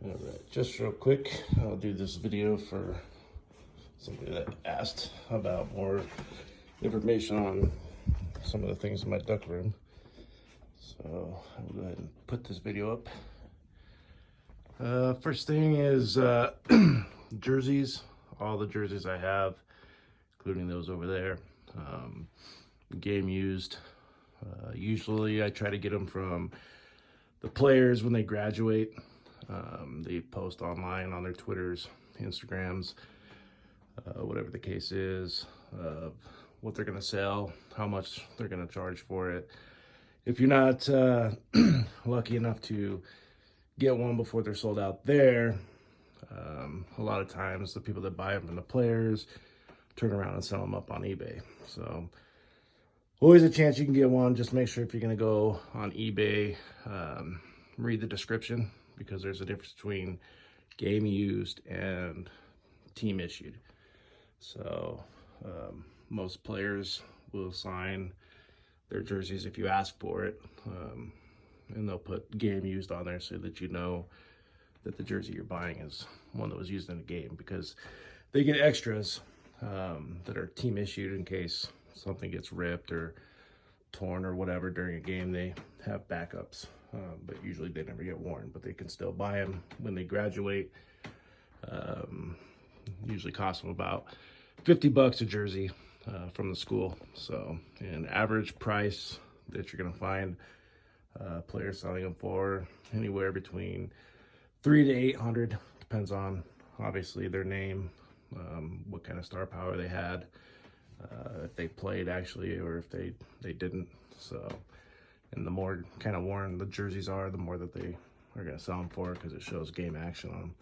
All right, just real quick, I'll do this video for somebody that asked about more information on some of the things in my duck room. So I'll go ahead and put this video up. First thing is jerseys. All the jerseys I have, including those over there, game used. Usually I try to get them from the players when they graduate. They post online on their Twitters, Instagrams, whatever the case is, what they're going to sell, how much they're going to charge for it. If you're not lucky enough to get one before they're sold out there, a lot of times the people that buy them from the players turn around and sell them up on eBay. So always a chance you can get one. Just make sure if you're going to go on eBay, read the description, because there's a difference between game used and team issued. So most players will sign their jerseys if you ask for it, and they'll put game used on there so that you know that the jersey you're buying is one that was used in a game, because they get extras that are team issued in case something gets ripped or torn or whatever during a game. They have backups, but usually they never get worn, but they can still buy them when they graduate. Usually cost them about $50 a jersey from the school. So an average price that you're going to find players selling them for anywhere between $300 to $800, depends on obviously their name, what kind of star power they had, if they played actually or if they didn't. So, and the more kind of worn the jerseys are, the more that they are going to sell them for, because it shows game action on them.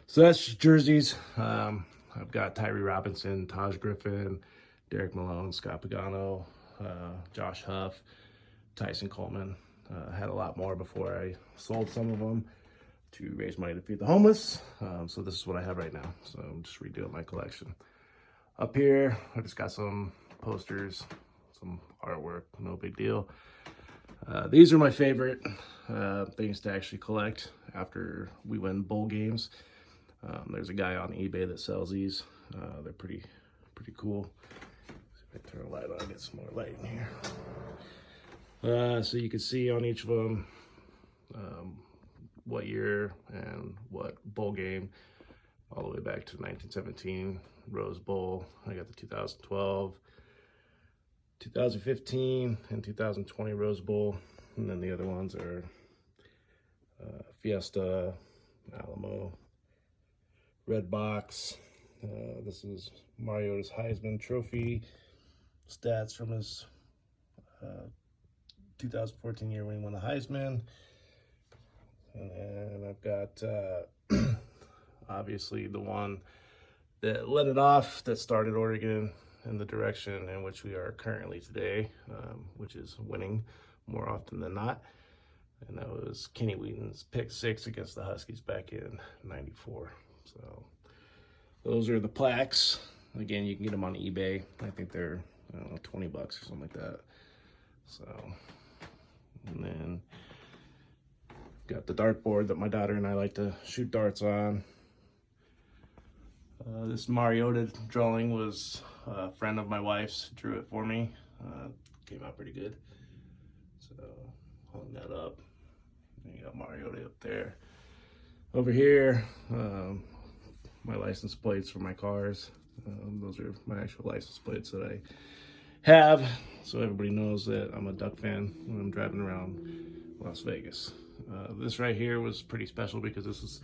So that's jerseys. I've got Tyree Robinson, Taj Griffin, Derek Malone, Scott Pagano, Josh Huff, Tyson Coleman. Had a lot more before I sold some of them to raise money to feed the homeless. So this is what I have right now. So I'm just redoing my collection. Up here, I just got some posters, some artwork, no big deal. These are my favorite things to actually collect after we win bowl games. There's a guy on eBay that sells these. They're pretty cool. If I turn a light on, get some more light in here. So you can see on each of them what year and what bowl game, all the way back to 1917 Rose Bowl. I got the 2012, 2015, and 2020 Rose Bowl. And then the other ones are Fiesta, Alamo, Red Box. This is Mariota's Heisman Trophy stats from his 2014 year when he won the Heisman. And then I've got obviously the one that let it off, that started Oregon in the direction in which we are currently today, which is winning more often than not. And that was Kenny Wheaton's pick 6 against the Huskies back in '94. So those are the plaques. Again, you can get them on eBay. I think they're, I don't know, $20 or something like that. So, and then got the dartboard that my daughter and I like to shoot darts on. This Mariota drawing was a friend of my wife's, drew it for me. Came out pretty good. So, holding that up. And you got Mariota up there. Over here, my license plates for my cars. Those are my actual license plates that I have, so everybody knows that I'm a Duck fan when I'm driving around Las Vegas. This right here was pretty special because this is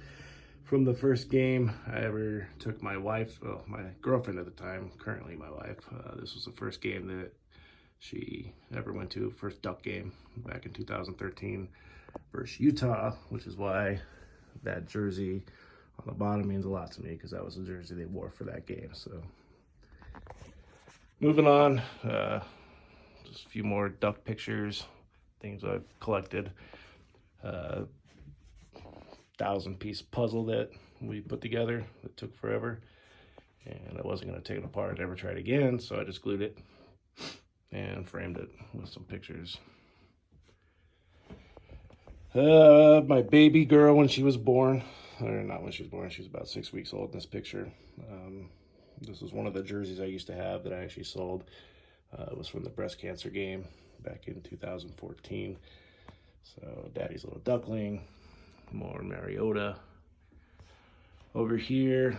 from the first game I ever took my wife, well, my girlfriend at the time, currently my wife. This was the first game that she ever went to, first Duck game back in 2013 versus Utah, which is why that jersey on the bottom means a lot to me, because that was the jersey they wore for that game. So moving on, just a few more duck pictures, things I've collected. 1,000-piece puzzle that we put together that took forever, and I wasn't going to take it apart and ever try it again, so I just glued it and framed it with some pictures. My baby girl when she was born, or not when she was born, she was about 6 weeks old in this picture. This was one of the jerseys I used to have that I actually sold. It was from the breast cancer game back in 2014. So Daddy's Little Duckling, more Mariota. Over here,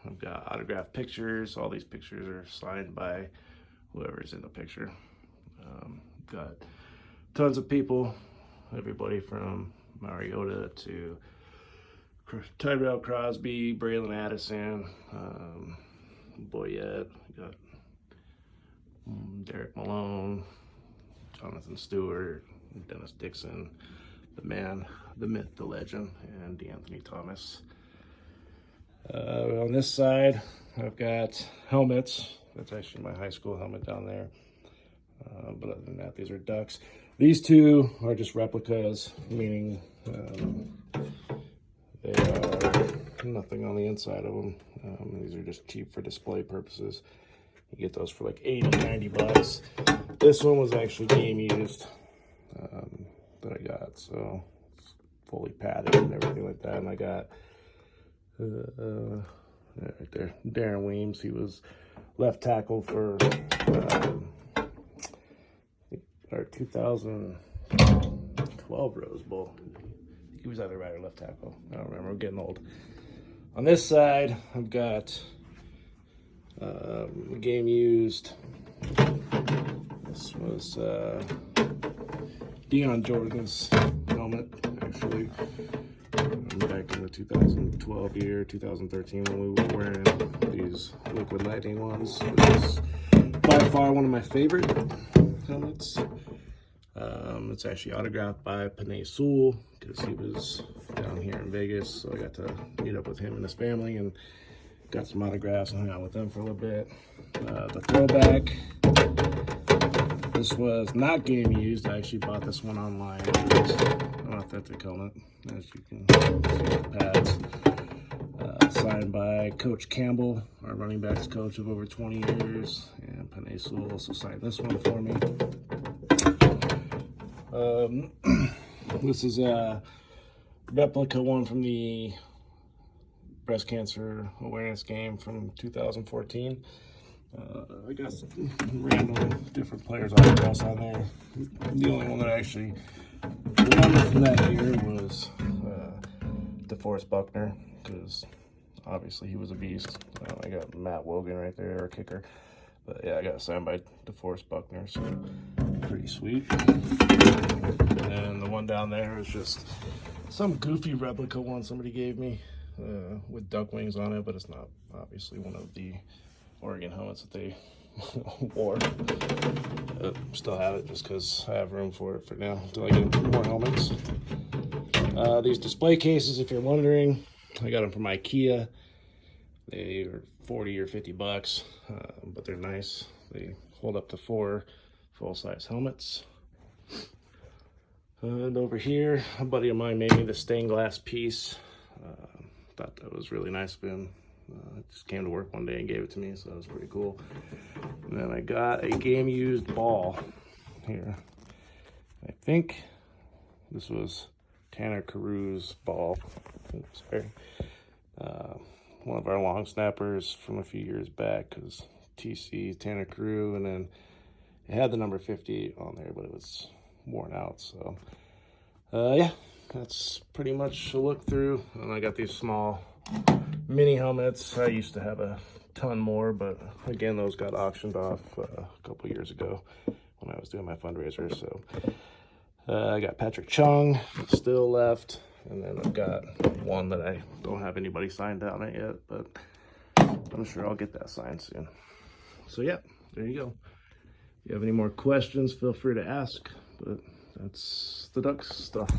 I've got autographed pictures. All these pictures are signed by whoever's in the picture. Got tons of people, everybody from Mariota to Tyrell Crosby, Braylon Addison, Boyette, got Derek Malone, Jonathan Stewart, Dennis Dixon, the man, the myth, the legend, and DeAnthony Thomas. On this side, I've got helmets. That's actually my high school helmet down there. But other than that, these are Ducks. These two are just replicas, meaning they are nothing on the inside of them. These are just cheap for display purposes. You get those for like 80, 90 bucks. This one was actually game used that I got, so it's fully padded and everything like that. And I got right there, Darren Weems. He was left tackle for our 2012 Rose Bowl. He was either right or left tackle. I don't remember. I'm getting old. On this side, I've got game used. This was Deion Jordan's helmet, actually. Back in the 2012 year, 2013, when we were wearing these Liquid Lightning ones, which is by far one of my favorite helmets. It's actually autographed by pt2 because he was down here in Vegas, so I got to meet up with him and his family and got some autographs and hung out with them for a little bit. The throwback, this was not game used. I actually bought this one online. It's an authentic helmet, as you can see the pads. Signed by Coach Campbell, our running backs coach of over 20 years, and pt2 also signed this one for me. This is a replica one from the breast cancer awareness game from 2014. I got some random different players autographs on there. The only one that I actually won from that year was DeForest Buckner, because obviously he was a beast. I got Matt Wogan right there, our kicker. But yeah, I got signed by DeForest Buckner, so pretty sweet. And the one down there is just some goofy replica one somebody gave me with duck wings on it, but it's not obviously one of the Oregon helmets that they wore. Still have it just because I have room for it for now until I get more helmets. These display cases, if you're wondering, I got them from IKEA. They are 40 or 50 bucks, but they're nice. They hold up to 4 full-size helmets. And over here, a buddy of mine made me the stained glass piece. Thought that was really nice of him. Just came to work one day and gave it to me, so that was pretty cool. And then I got a game-used ball here. I think this was Tanner Carew's ball. Oops, sorry. One of our long snappers from a few years back, because TC, Tanner Carew, and then it had the number 50 on there, but it was worn out. So yeah, that's pretty much a look through. And I got these small mini helmets. I used to have a ton more, but again, those got auctioned off a couple years ago when I was doing my fundraiser. So I got Patrick Chung still left, and then I've got one that I don't have anybody signed on it yet, but I'm sure I'll get that signed soon. So yeah, there you go. If you have any more questions, feel free to ask, but that's the Ducks stuff.